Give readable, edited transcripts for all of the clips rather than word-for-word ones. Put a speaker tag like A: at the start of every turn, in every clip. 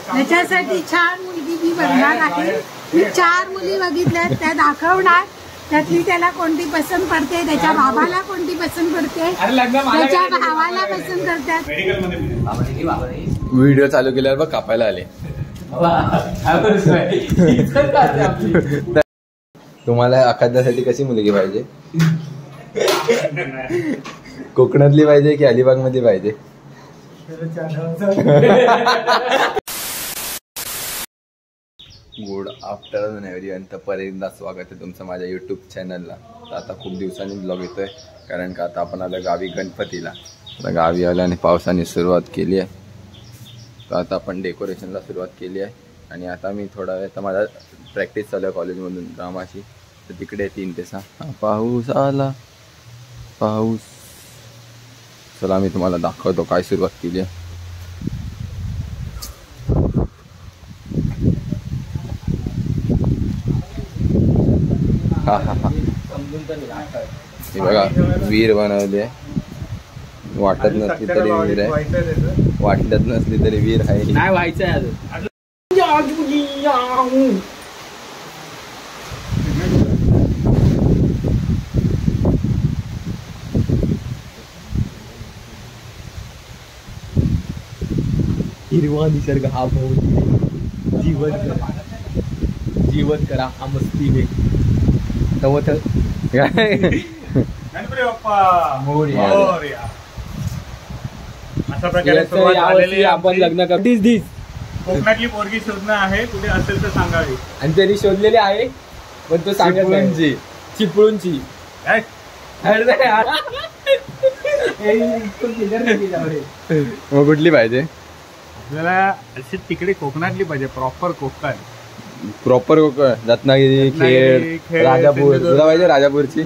A: त्याच्यासाठी छान मुलगी मी बघणार आहे. मी 4 मुली बघितल्यात, त्या दाखवणार. त्यातली त्याला कोणती पसंत पडते, त्याच्या बाबाला कोणती पसंत पडते, त्याच्या भावाला पसंत करतात.
B: व्हिडिओ चालू केल्यावर बघ कापायला आले. तुम्हाला एखाद्यासाठी कशी मुलगी पाहिजे? कोकणातली पाहिजे की अलिबाग मध्ये पाहिजे? Good afternoon everyone. तर पहिल्यांदा स्वागत आहे तुमचं माझ्या यूट्यूब चॅनलला. तर आता खूप दिवसांनी ब्लॉग येतोय कारण का आता आपण आलं गावी गणपतीला. आता गावी आल्याने पावसाने सुरुवात केली आहे. तर आता आपण डेकोरेशनला सुरुवात केली आहे आणि आता मी थोडा वेळ तर माझा प्रॅक्टिस चालू आहे कॉलेजमधून ड्रामाची. तर तिकडे 3 ते 6 पाऊस आला पाऊस. चला मी तुम्हाला दाखवतो काय सुरुवात केली आहे. हा हा हा हे बघा वीर बनवली आहे. वाटत नसली तरी वीर आहे, वाटत नसली तरी वीर आहे.
C: नाही व्हायचं आहे अजून. हिरवा निसर्ग हा भाऊ जीवन करा हा मस्ती वे तवत
D: गणपती बाप्पा मोरया. अशा प्रकारे सुरुवात झालेली.
C: आपण लग्न करतीस दिस
D: कोकणातली पोरगी शोधणं आहे, कुठे असेल तर सांगावी.
C: आणि त्यांनी शोधलेली आहे पण तो सांगत चिपळूणची.
B: मग कुठली पाहिजे
D: आपल्याला? अशी तिकडे कोकणातली पाहिजे, प्रॉपर कोकण.
B: प्रॉपर कोकण, रत्नागिरी, खेड, राजापूर. तुला पाहिजे राजापूरची?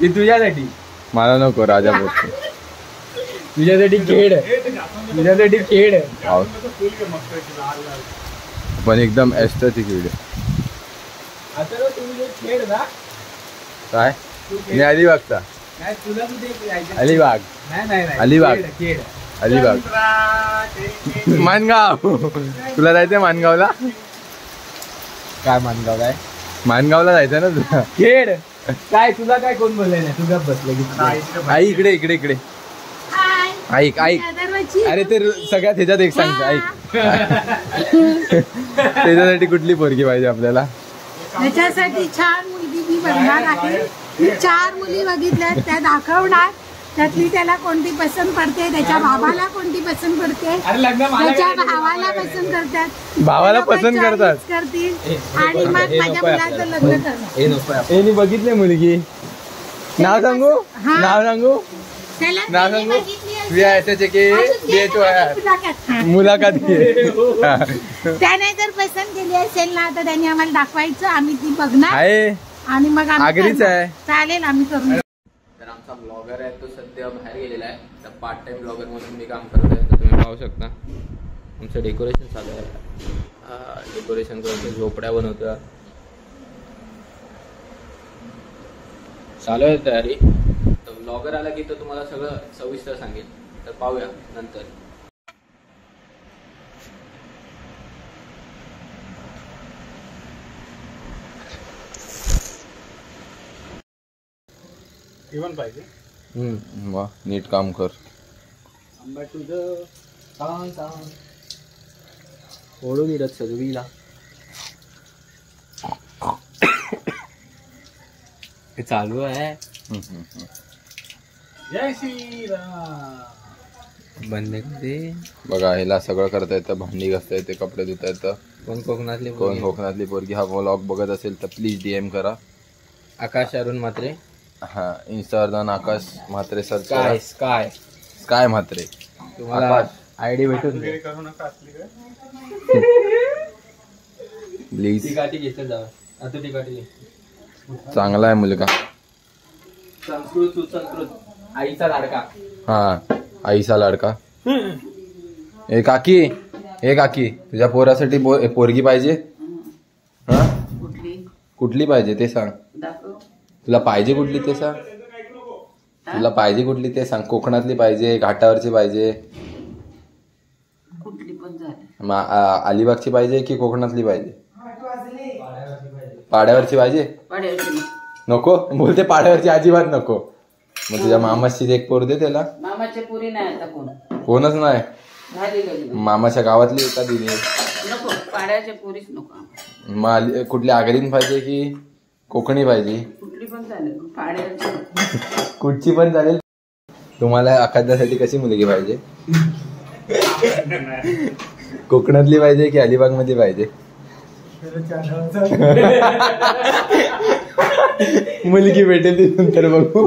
C: ती तुझ्यासाठी.
B: मला नको राजापूरची.
C: तुझ्यासाठी खेड, तुझ्यासाठी खेड.
B: पण एकदम एस्थेटिक व्हिडिओ.
C: आता तुम्ही खेड ना
B: काय? मी अलिबागचा. अलिबाग, अलिबाग, अलिबाग, मानगाव. तुला जायचंय मानगावला?
C: काय मानगाव आहे?
B: मानगावला जायचं ना तुला?
C: खेड काय तुला काय कोण बोलले नाही? तुझा बसले की
B: आई इकडे इकडे इकडे ऐक ऐक. अरे ते सगळ्यात ह्याच्यात एक सांगते ऐक. त्याच्यासाठी कुठली पोरगी पाहिजे आपल्याला?
A: त्याच्यासाठी छान मुलगी मी बघणार आहे. मी 4 मुली बघितल्यात, त्या दाखवणार. त्यातली त्याला कोणती पसंत पडते, त्याच्या बाबाला कोणती पसंत पडते, त्याच्या भावाला पसंत करतात.
B: भावाला पसंत करतात
A: करतील आणि मग माझ्या मुलाचं लग्न करणार.
B: बघितले मुलगी? नाव सांगू? नाव सांगू? नाव सांगू? मुलाखत
A: त्याने जर पसंत केली असेल ना तर त्यांनी आम्हाला दाखवायचं, आम्ही ती बघणार
B: आहे
A: आणि मग
B: आगरीच आहे.
A: चालेल, आम्ही करू.
B: तर आमचा ब्लॉगर आहे तो सध्या बाहेर गेलेला आहे. तर पार्ट टाइम ब्लॉगर म्हणून मी काम करतोय. तर तुम्ही पाहू शकता आमचं डेकोरेशन चालू आहे. डेकोरेशन करतो, झोपड्या बनवतो, चालू आहे तयारी. तर ब्लॉगर आला की तो तुम्हाला सगळं सविस्तर सांगेल. तर पाहूया नंतर.
D: इव्हन पाहिजे.
B: वा नीट काम कर.
C: तुझं सांग सांग ओढून येत सजवीला. हे चालू आहे.
D: जय श्रीराम.
C: बंद करते.
B: बघा ह्याला सगळं करता येतं, भांडी घासता येते, कपडे धुता येतं. कोण कोकणातली पोरगी हा व्लॉग बघत असेल तर प्लीज DM करा.
C: आकाश अरुण म्हात्रे.
B: हा इंस्टावर जाऊन आकाश म्हात्रे सर्च करा.
C: काय स्काय
B: स्काय म्हात्रे.
C: तुम्हाला आयडी भेटून
D: करू नका असली काय.
B: प्लीज.
C: ती गाठी घेतलं जावं. आता ती गाठी घे.
B: चांगला आहे मुलगा.
C: संस्कृत सुसंस्कृत आईचा लाडका.
B: हा आईचा लाडका. ए काकी, ए काकी, तुझ्या पोरासाठी पोरगी पाहिजे? हा कुठली पाहिजे ते सांग. तुला पाहिजे कुठली ते सांग. तुला पाहिजे कुठली ते सांग. कोकणातली पाहिजे, घाटावरची पाहिजे,
E: कुठली पण झाली.
B: अलिबागची पाहिजे की कोकणातली पाहिजे? पाड्यावरची पाहिजे? नको बोलते पाड्यावरची अजिबात नको. मग तुझ्या मामाची एक पोर दे त्याला.
E: मामाच्या पुरी नाही आता
B: कोणच नाही. मामाच्या गावातली एका दिली
E: नको, पाड्याच्या पुरीच नको.
B: मग कुठली आगरीन पाहिजे की कोकणी पाहिजे?
E: कुठली पण चालेल, पाड्याची
B: कुठची पण चालेल. तुम्हाला एखाद्यासाठी कशी मुलगी पाहिजे? कोकणातली पाहिजे की अलिबाग मध्ये पाहिजे? मुलगी भेटेल ती नंतर बघू.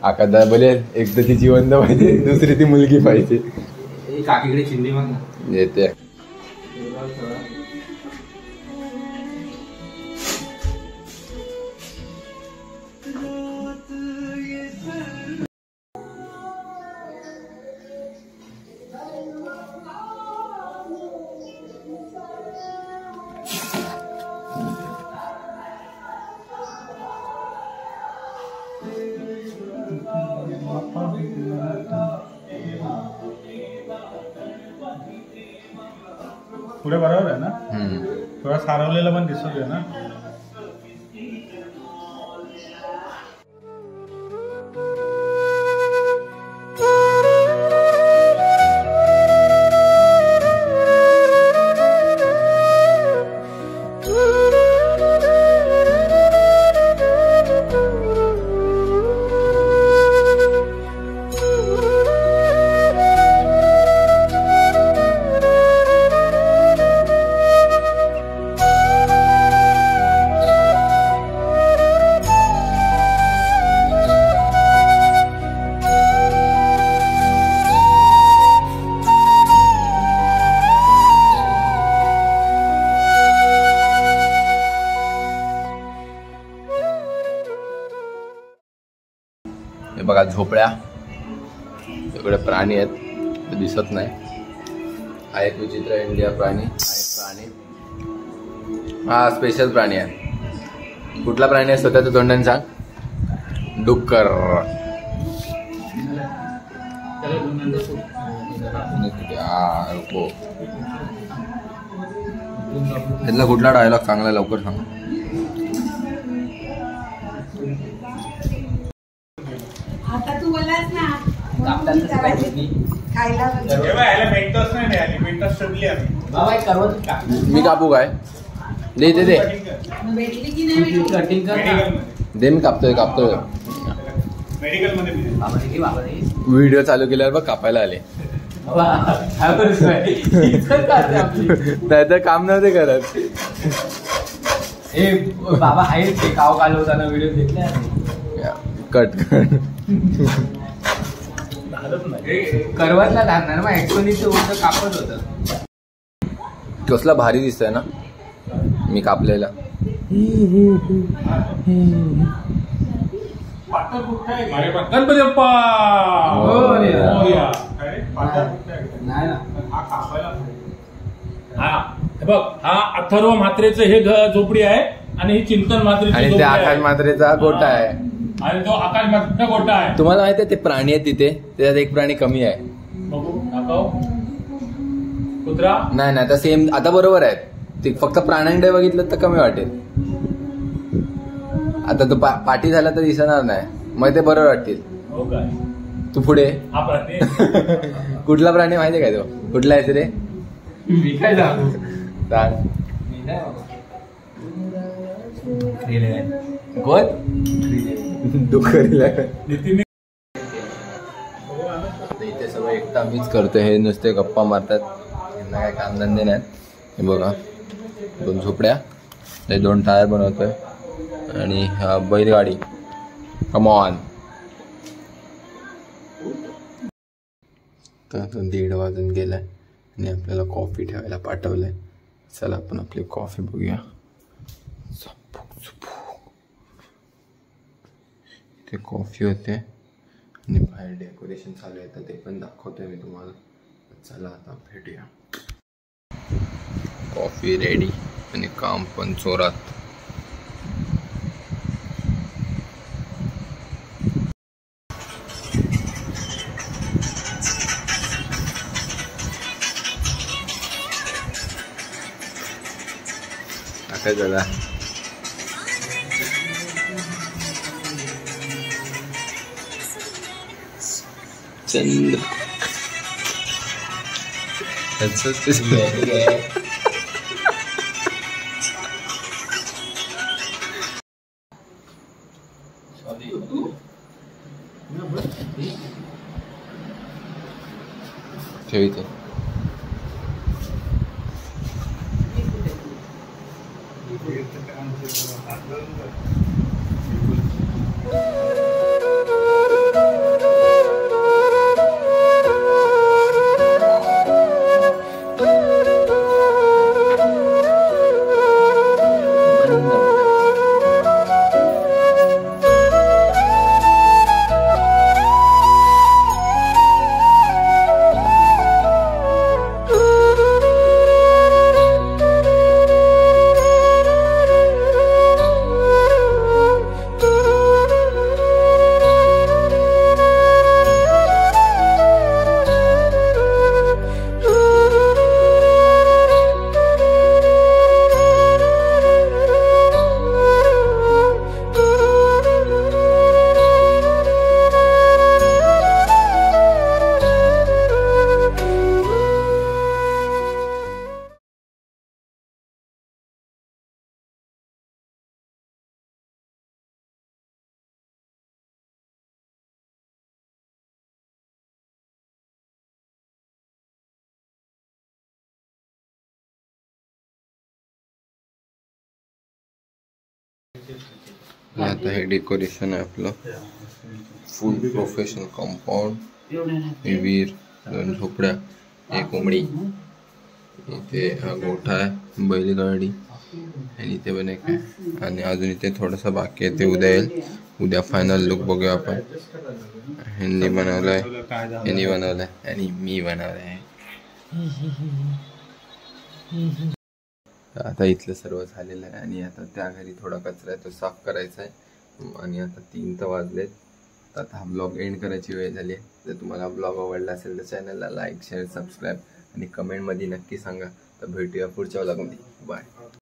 B: एखादा बोलेल एक तर ती जिवंत पाहिजे, दुसरी ती मुलगी पाहिजे.
C: काकीकडे चिंदी मग
B: येते.
D: पुढे बरोबर आहे ना? थोडा सारवलेला पण दिसतोय ना. हे बघा झोपड्या, सगळे प्राणी आहेत, ते दिसत नाही. हा एक विचित्र इंडिया प्राणी, हा स्पेशल प्राणी आहे. कुठला प्राणी आहे स्वतःच्या तोंडाने सांग? डुक्कर. त्यातला कुठला डायलॉग चांगला लवकर सांग.
A: आता तू बोलास ना खायला
B: मी कापू काय? दे दे दे
A: भेटली की नाही
B: दे. मी कापतोय. व्हिडिओ चालू केल्यावर बघ कापायला आले. नाही तर काम नव्हते करत.
C: बाबा आहे ते काव कालवताना व्हिडिओ घेतले.
B: कट
C: करवतला लागणार मग ऍक्च्युअली ते उलट कापत होतं.
B: कसला भारी दिसतंय ना मी कापलेला.
D: गणपती बाप्पा. बघ हा अथर्व म्हात्रेचं हे झोपडी आहे आणि ही चिंतन म्हात्रेची
B: आणि त्या आकाश म्हात्रेचा गोटा आहे
D: आणि तो आकाश म्हात्रेचा गोटा आहे.
B: तुम्हाला माहिती आहे ते प्राणी आहेत तिथे, त्याच्यात एक प्राणी कमी आहे.
D: बघू दाखव. कुत्रा
B: नाही आता सेम आता बरोबर आहेत ते. फक्त प्राण्यांकडे बघितलं तर कमी वाटेल. आता तो पाठी झाला तर दिसणार नाही, मग ते बरोबर वाटतील.
D: हो काय?
B: तू पुढे.
D: हा प्राणी
B: कुठला प्राणी माहितीये काय तो? कुठला आहे रे?
C: मी काय सांगू?
B: सांग. कोण? डुक्कर. इथे सगळं एकटा मीच करतोय. हे नुसते गप्पा मारतात, यांना काय कामधंदे नाहीत. हे बघा 2 झोपड्या, ते 2 टायर बनवतोय आणि बैलगाडी. Come on. तर 1:30 वाजून गेलाय आणि आपल्याला कॉफी ठेवायला पाठवलंय. चला आपण आपली कॉफी बघूया. इथे कॉफी होते आणि बाहेर डेकोरेशन चालू आहे, तर ते पण दाखवतोय मी तुम्हाला. चला आता भेटूया. कॉफी रेडी आणि काम पण जोरात. काय झाला चंद्र ठेवते आता हे डेकोरेशन आहे आपलं फुल प्रोफेशनल कंपाऊंड विहीर 2 झोपड्या 1 कोंबडी इथे हा गोठा आहे बैलगाडी आणि इथे पण एक आहे आणि अजून इथे थोडंसं बाकी आहे ते उद्या येईल उद्या फायनल लुक बघूया आपण ह्यांनी बनवलाय यांनी बनवलाय आणि मी बनवलाय आता इथलं सर्व झालेलं आहे आणि आता त्या घरी थोडा कचरा आहे तो साफ करायचा आहे आणि आता 3 तर वाजलेत तर आता हा ब्लॉग एंड करायची वेळ झाली आहे जर तुम्हाला ब्लॉग आवडला असेल तर चॅनलला लाईक शेअर सबस्क्राईब आणि कमेंटमध्ये नक्की सांगा तर भेटूया पुढच्या ब्लॉगमध्ये बाय